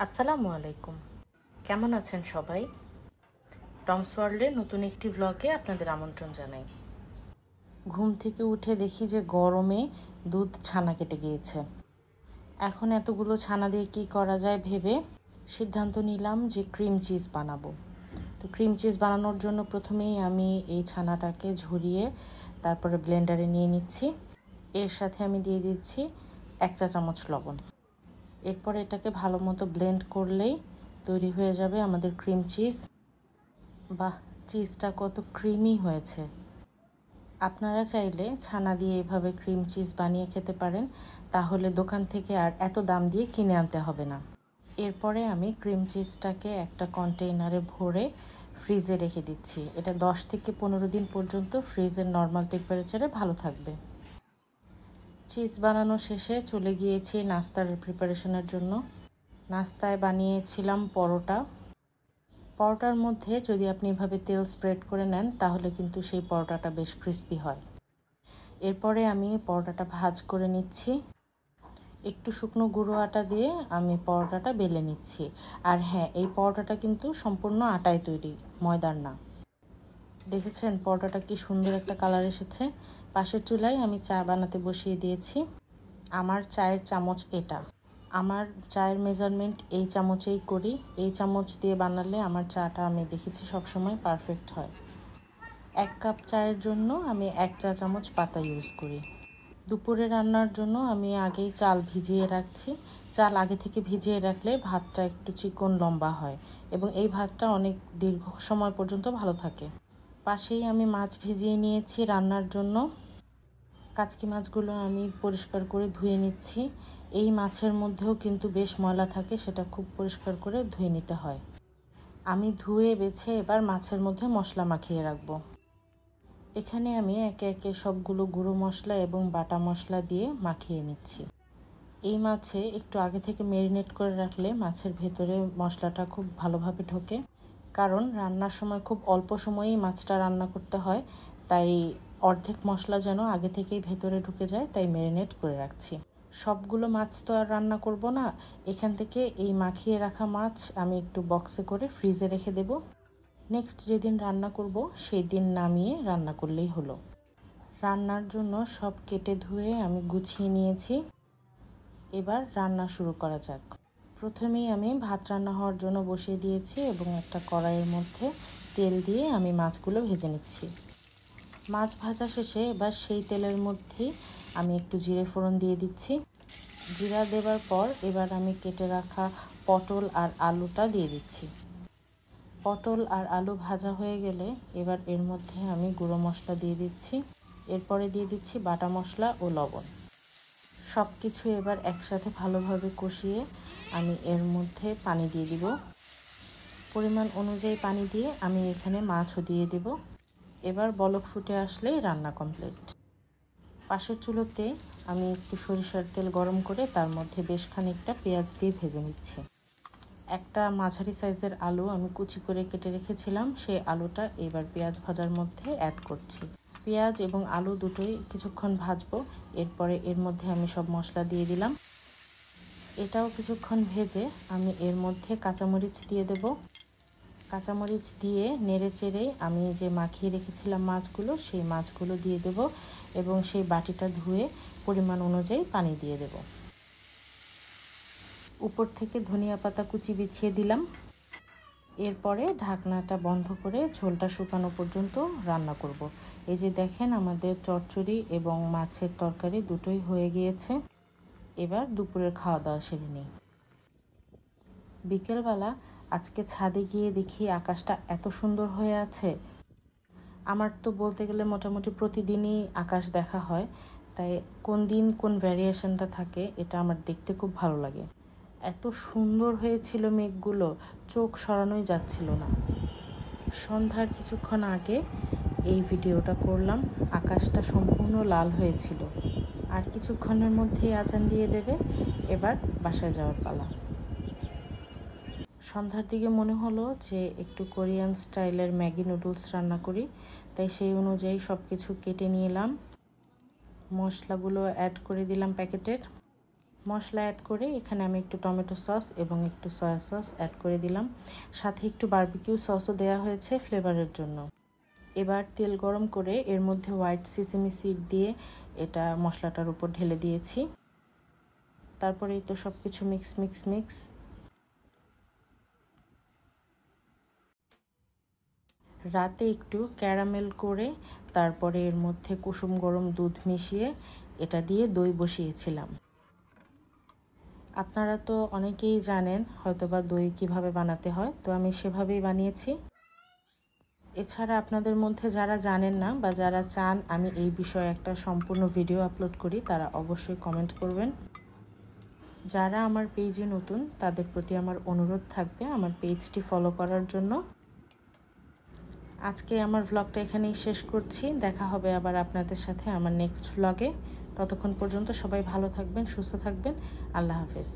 আসসালামু আলাইকুম। কেমন আছেন সবাই? টমস ওয়ার্ল্ডের নতুন একটি ব্লগে আপনাদের আমন্ত্রণ জানাই। ঘুম থেকে উঠে দেখি যে গরমে দুধ ছানা কেটে গিয়েছে। এখন এতগুলো ছানা দিয়ে কি করা যায় ভেবে সিদ্ধান্ত নিলাম যে ক্রিম চিজ বানাবো। তো ক্রিম চিজ বানানোর জন্য প্রথমেই আমি এই ছানাটাকে ঝরিয়ে তারপরে ব্লেন্ডারে নিয়ে নিচ্ছি। এর সাথে আমি দিয়ে দিচ্ছি 1 চা চামচ লবণ। এরপর এটাকে ভালো মতো ব্লেন্ড করলেই তৈরি হয়ে যাবে আমাদের ক্রিম চিজ। বাহ, চিজটা কত ক্রিমি হয়েছে। আপনারা চাইলে ছানা দিয়ে এভাবে ক্রিম চিজ বানিয়ে খেতে পারেন, তাহলে দোকান থেকে আর এত দাম দিয়ে কিনে আনতে হবে না। এরপরে আমি ক্রিম চিজটাকে একটা কন্টেইনারে ভরে ফ্রিজে রেখে দিচ্ছি। এটা 10 থেকে 15 দিন পর্যন্ত ফ্রিজের নর্মাল টেম্পারেচারে ভালো থাকবে। চিজ বানানো শেষে চলে গিয়েছি নাস্তার প্রিপারেশনের জন্য। নাস্তায় বানিয়েছিলাম পরোটা। পরোটার মধ্যে যদি আপনি এভাবে তেল স্প্রেড করে নেন তাহলে কিন্তু সেই পরোটাটা বেশ ক্রিস্পি হয়। এরপরে আমি পরোটাটা ভাজ করে নিচ্ছি। একটু শুকনো গুঁড়ো আটা দিয়ে আমি পরোটাটা বেলে নিচ্ছি। আর হ্যাঁ, এই পরোটাটা কিন্তু সম্পূর্ণ আটায় তৈরি, ময়দার না। দেখেছেন পরোটাটা কি সুন্দর একটা কালার এসেছে। পাশের চুলায় আমি চা বানাতে বসিয়ে দিয়েছি। আমার চায়ের চামচ এটা। আমার চায়ের মেজারমেন্ট এই চামচেই করি। এই চামচ দিয়ে বানালে আমার চাটা আমি দেখেছি সবসময় পারফেক্ট হয়। 1 কাপ চায়ের জন্য আমি 1 চা চামচ পাতা ইউজ করি। দুপুরে রান্নার জন্য আমি আগেই চাল ভিজিয়ে রাখছি। চাল আগে থেকে ভিজিয়ে রাখলে ভাতটা একটু চিকন লম্বা হয় এবং এই ভাতটা অনেক দীর্ঘ সময় পর্যন্ত ভালো থাকে। পাশেই আমি মাছ ভিজিয়ে নিয়েছি রান্নার জন্য। কাচকি মাছগুলো আমি পরিষ্কার করে ধুয়ে নিচ্ছি। এই মাছের মধ্যেও কিন্তু বেশ ময়লা থাকে, সেটা খুব পরিষ্কার করে ধুয়ে নিতে হয়। আমি ধুয়ে বেছে এবার মাছের মধ্যে মশলা মাখিয়ে রাখবো। এখানে আমি একে একে সবগুলো গুঁড়ো মশলা এবং বাটা মশলা দিয়ে মাখিয়ে নিচ্ছি। এই মাছে একটু আগে থেকে ম্যারিনেট করে রাখলে মাছের ভেতরে মশলাটা খুব ভালোভাবে ঢোকে। কারণ রান্নার সময় খুব অল্প সময়েই মাছটা রান্না করতে হয়, তাই অর্ধেক মশলা যেন আগে থেকেই ভেতরে ঢুকে যায়, তাই ম্যারিনেট করে রাখছি। সবগুলো মাছ তো আর রান্না করব না, এখান থেকে এই মাখিয়ে রাখা মাছ আমি একটু বক্সে করে ফ্রিজে রেখে দেব। নেক্সট যেদিন রান্না করব সেই দিন নামিয়ে রান্না করলেই হলো। রান্নার জন্য সব কেটে ধুয়ে আমি গুছিয়ে নিয়েছি। এবার রান্না শুরু করা যাক। প্রথমেই আমি ভাত রান্না হওয়ার জন্য বসিয়ে দিয়েছি এবং একটা কড়াইয়ের মধ্যে তেল দিয়ে আমি মাছগুলো ভেজে নিচ্ছি। মাছ ভাজা শেষে এবার সেই তেলের মধ্যেই আমি একটু জিরে ফোড়ন দিয়ে দিচ্ছি। জিরা দেওয়ার পর এবার আমি কেটে রাখা পটল আর আলুটা দিয়ে দিচ্ছি। পটল আর আলু ভাজা হয়ে গেলে এবার এর মধ্যে আমি গুঁড়ো মশলা দিয়ে দিচ্ছি। এরপরে দিয়ে দিচ্ছি বাটা মশলা ও লবণ। সব কিছু এবার একসাথে ভালোভাবে কষিয়ে আমি এর মধ্যে পানি দিয়ে দিব। পরিমাণ অনুযায়ী পানি দিয়ে আমি এখানে মাছও দিয়ে দেব। এবার বলক ফুটে আসলেই রান্না কমপ্লিট। পাশের চুলোতে আমি একটু সরিষার তেল গরম করে তার মধ্যে বেশ খানিকটা পেঁয়াজ দিয়ে ভেজে নিচ্ছি। একটা মাঝারি সাইজের আলু আমি কুচি করে কেটে রেখেছিলাম, সেই আলুটা এবার পেঁয়াজ ভাজার মধ্যে অ্যাড করছি। পেঁয়াজ এবং আলু দুটোই কিছুক্ষণ ভাজবো। এরপরে এর মধ্যে আমি সব মশলা দিয়ে দিলাম। এটাও কিছুক্ষণ ভেজে আমি এর মধ্যে কাঁচামরিচ দিয়ে দেব। কাঁচামরিচ দিয়ে নেড়ে চেড়ে আমি যে মাখিয়ে রেখেছিলাম মাছগুলো, সেই মাছগুলো দিয়ে দেব এবং সেই বাটিটা ধুয়ে পরিমাণ অনুযায়ী পানি দিয়ে দেব। উপর থেকে ধনিয়া পাতা কুচি বিছিয়ে দিলাম। এরপরে ঢাকনাটা বন্ধ করে ঝোলটা শুকানো পর্যন্ত রান্না করব। এই যে দেখেন আমাদের চচ্চড়ি এবং মাছের তরকারি দুটোই হয়ে গিয়েছে। এবার দুপুরের খাওয়া দাওয়া সেরে নিই। বিকেলবেলা আজকে ছাদে গিয়ে দেখি আকাশটা এত সুন্দর হয়ে আছে। আমার তো বলতে গেলে মোটামুটি প্রতিদিনই আকাশ দেখা হয়, তাই কোন দিন কোন ভ্যারিয়েশনটা থাকে এটা আমার দেখতে খুব ভালো লাগে। এত সুন্দর হয়েছিল মেঘগুলো, চোখ সরানোই যাচ্ছিল না। সন্ধ্যার কিছুক্ষণ আগে এই ভিডিওটা করলাম, আকাশটা সম্পূর্ণ লাল হয়েছিল। আর কিছুক্ষণের মধ্যেই আজান দিয়ে দেবে, এবার বাসায় যাওয়ার পালা। সন্ধ্যার দিকে মনে হলো যে একটু কোরিয়ান স্টাইলের ম্যাগি নুডলস রান্না করি, তাই সেই অনুযায়ী সব কিছু কেটে নিলাম। মশলাগুলো অ্যাড করে দিলাম প্যাকেটের। মশলা অ্যাড করে এখানে আমি একটু টমেটো সস এবং একটু সয়া সস অ্যাড করে দিলাম, সাথে একটু বারবিকিউ সসও দেওয়া হয়েছে ফ্লেভারের জন্য। এবার তেল গরম করে এর মধ্যে হোয়াইট সিসেমি সিড দিয়ে এটা মশলাটার উপর ঢেলে দিয়েছি। তারপরে এই তো সব কিছু মিক্স রাতে একটু ক্যারামেল করে তারপরে এর মধ্যে কুসুম গরম দুধ মিশিয়ে এটা দিয়ে দই বসিয়েছিলাম। আপনারা তো অনেকেই জানেন হয়তোবা দই কিভাবে বানাতে হয়, তো আমি সেভাবেই বানিয়েছি। এছাড়া আপনাদের মধ্যে যারা জানেন না বা যারা চান আমি এই বিষয়ে একটা সম্পূর্ণ ভিডিও আপলোড করি, তারা অবশ্যই কমেন্ট করবেন। যারা আমার পেজে নতুন তাদের প্রতি আমার অনুরোধ থাকবে আমার পেজটি ফলো করার জন্য। আজকে আমার ভ্লগটা এখানেই শেষ করছি। দেখা হবে আবার আপনাদের সাথে আমার নেক্সট ভ্লগে। ততক্ষণ পর্যন্ত সবাই ভালো থাকবেন, সুস্থ থাকবেন। আল্লাহ হাফেজ।